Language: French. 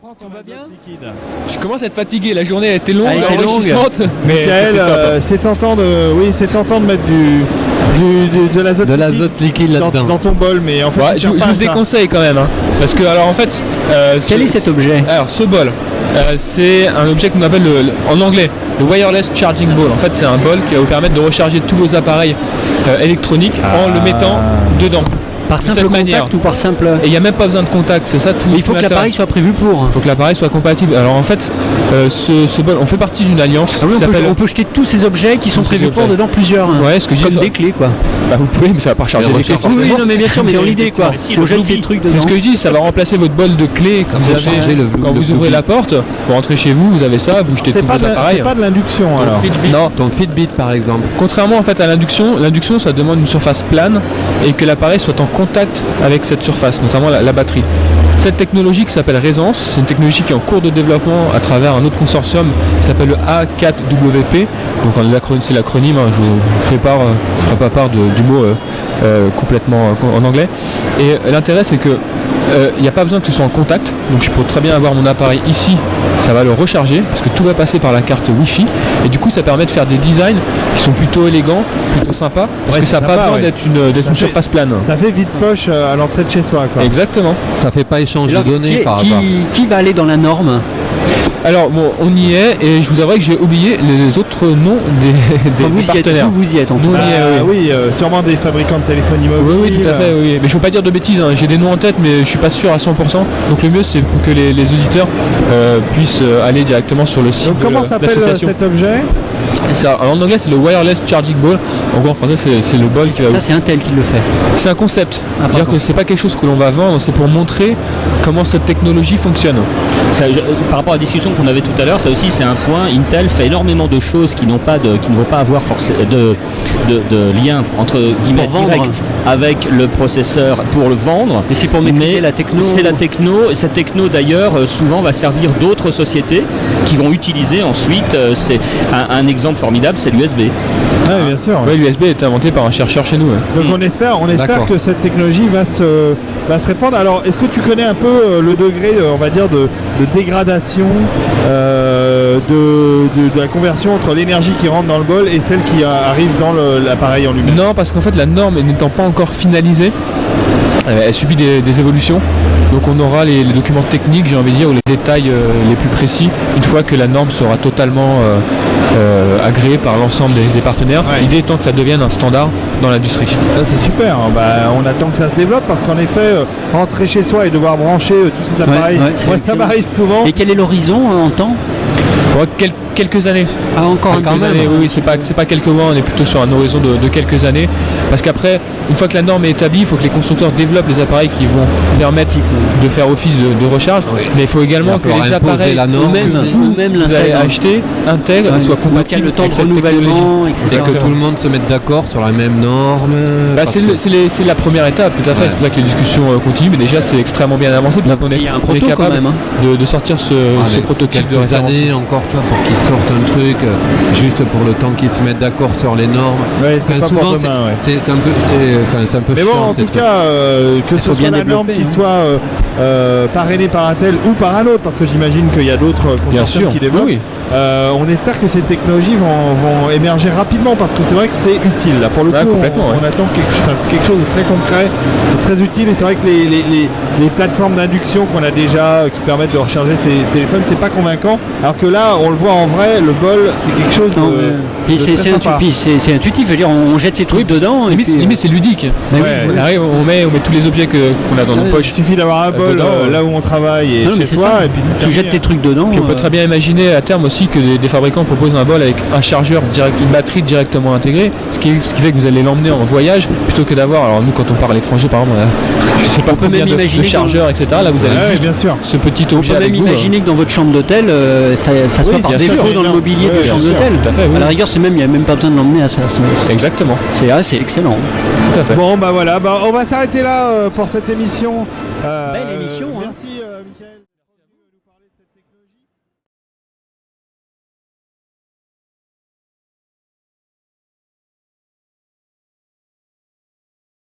reprends ton Tout va azote bien liquide. Je commence à être fatigué, la journée a été longue, Elle a été longue. enrichissante, mais Michael, c'était top, hein. c'est tentant de mettre de l'azote liquide dans ton bol, mais en fait, Ouais, il je sert pas vous à ça. déconseille quand même, hein, parce que alors en fait, Quel est cet objet? Alors ce bol, c'est un objet qu'on appelle en anglais le wireless charging ball. En fait, c'est un bol qui va vous permettre de recharger tous vos appareils électroniques en le mettant dedans. Par De simple cette contact manière. ou par simple... Et il n'y a même pas besoin de contact, c'est ça tout. Mais il faut que l'appareil soit prévu pour. Il faut que l'appareil soit compatible. Alors en fait, ce bol, on fait partie d'une alliance Ah oui, qui s'appelle... on peut jeter tous ces objets qui sont Tous ces prévus pour objets. dedans plusieurs. Hein. Ouais, ce que je dis, Comme ça- des clés quoi. Bah, vous pouvez, mais ça va pas recharger Mais les clés recharge Oui, forcément. non mais bien sûr, mais dans l'idée quoi. Mais si, On le jette ces Bluetooth. trucs C'est dedans. ce que je dis, ça va remplacer votre bol de clés quand vous avez, rechargez quand le vous ouvrez Bluetooth. la porte, pour rentrer chez vous, vous avez ça, vous jetez C'est tous pas, vos appareils. c'est pas de l'induction alors. Non, Ton Fitbit par exemple. contrairement en fait à l'induction, ça demande une surface plane et que l'appareil soit en contact avec cette surface, notamment la batterie. Cette technologie qui s'appelle Résence, c'est une technologie qui est en cours de développement à travers un autre consortium qui s'appelle le A4WP. Donc c'est l'acronyme, hein, je vous ferai pas part du mot complètement en anglais. Et l'intérêt c'est que il n'y a pas besoin que ce soit en contact, donc je peux très bien avoir mon appareil ici, ça va le recharger parce que tout va passer par la carte Wi-Fi et du coup ça permet de faire des designs qui sont plutôt élégants, plutôt sympas parce Ouais, que c'est ça n'a pas sympa, besoin ouais. d'être une fait- surface plane. Ça fait vide poche à l'entrée de chez soi quoi. Exactement. Ça fait pas échange de Alors, données par rapport. qui va aller dans la norme? Alors bon, on y est et je vous avouerai que j'ai oublié les autres noms des Enfin, vous y êtes, partenaires. vous y êtes en tout Nous, cas. on y est, oui. Sûrement des fabricants de téléphones Oui, immobiles. oui, tout à fait, oui. Mais je ne veux pas dire de bêtises, hein. J'ai des noms en tête, mais je suis pas sûr à 100%. Donc le mieux, c'est pour que les auditeurs puissent aller directement sur le site Donc de comment s'appelle l'association. cet objet? Ça, en anglais, c'est le wireless charging ball. En gros, en français, c'est le bol qui va. Ça c'est Intel qui le fait. C'est un concept. Ah, C'est-à-dire pardon. que c'est pas quelque chose que l'on va vendre, c'est pour montrer comment cette technologie fonctionne. Par rapport à la discussion qu'on avait tout à l'heure, ça aussi c'est un point. Intel fait énormément de choses qui ne vont pas avoir de lien entre guillemets Pour vendre. direct avec le processeur pour le vendre. Mais c'est pour maîtriser la techno. C'est la techno. Et cette techno d'ailleurs souvent va servir d'autres sociétés qui vont utiliser ensuite. C'est un exemple formidable, c'est l'USB. Oui, bien sûr. Ouais, l'USB a été inventé par un chercheur chez nous. Ouais. Donc on espère D'accord. que cette technologie va se répandre. Alors est-ce que tu connais un peu le degré, on va dire, de dégradation de la conversion entre l'énergie qui rentre dans le bol et celle qui arrive dans l'appareil en lui-même? Non, parce qu'en fait, la norme n'étant pas encore finalisée, elle subit des évolutions. Donc on aura les documents techniques, j'ai envie de dire, ou les détails les plus précis, une fois que la norme sera totalement agréée par l'ensemble des partenaires. Ouais. L'idée étant que ça devienne un standard dans l'industrie. Là, c'est super, hein. On attend que ça se développe parce qu'en effet, rentrer chez soi et devoir brancher tous ces appareils, ouais, c'est moi ça excellent. m'arrive souvent. Et quel est l'horizon en temps? Bon, quelques années. Ah encore un Quelques peu. années, oui, c'est pas quelques mois, on est plutôt sur un horizon de quelques années. Parce qu'après, une fois que la norme est établie, il faut que les constructeurs développent les appareils qui vont permettre de faire office de recharge. Mais il faut également que Il va les falloir imposer appareils la norme. Ou-même aussi. vous-même que vous allez l'intègre. acheter intègrent et soient Qu'il y a compatibles le temps avec de cette technologie. renouvellement, Et etc. que tout le monde se mette d'accord sur la même norme. Bah, parce c'est que- c'est la première étape, tout à fait. Ouais. C'est pour ça que les discussions continuent, mais déjà c'est extrêmement bien avancé. puisqu'on Il y a un on est proto quand capable même. Hein. de sortir ce Allez, prototype de quelques référence. années encore, tu vois, pour qu'ils sortent un truc juste pour le temps qu'ils se mettent d'accord sur les normes. Ouais, c'est pas pour souvent, demain, ouais. c'est un peu, c'est un peu Mais bon, chiant, en ces tout trucs. cas, que ce faut soit bien la norme développer, qui hein. soit parrainée par un tel ou par un autre, parce que j'imagine qu'il y a d'autres Bien consortiums sûr, qui développent. oui. On espère que ces technologies vont émerger rapidement parce que c'est vrai que c'est utile. Là, pour le Ouais, coup, complètement, on attend c'est quelque chose de très concret, de très utile. Et c'est vrai que les plateformes d'induction qu'on a déjà qui permettent de recharger ces téléphones, c'est pas convaincant. Alors que là, on le voit en vrai, le bol, c'est quelque chose Non, de et c'est très sympa. c'est intuitif, je veux dire, on jette ces trucs dedans. Et puis, Limite c'est ludique. Mais Ouais. oui, On arrive, on met tous les objets qu'on a dans nos Ouais. poches. Il suffit d'avoir un bol dedans, là où on travaille et Non, mais chez c'est soi, ça. et puis c'est tu terminé, jettes tes trucs dedans. Puis on peut très bien imaginer à terme aussi que des fabricants proposent un bol avec un chargeur direct, une batterie directement intégrée, ce qui fait que vous allez l'emmener en voyage plutôt que d'avoir. Alors nous quand on part à l'étranger par exemple, je sais pas On peut combien même de imaginer chargeurs, etc. Là vous avez Ouais, juste bien sûr. ce petit On objet peut avec même vous. imaginer que dans votre chambre d'hôtel, ça soit Oui, par bien défaut sûr, dans le énorme. mobilier Ouais, de bien chambre sûr, d'hôtel. tout à fait, oui. À la rigueur, il n'y a même pas besoin de l'emmener à ça. Exactement, C'est excellent. tout à fait. Bon bah voilà, on va s'arrêter là pour cette émission. Belle émission.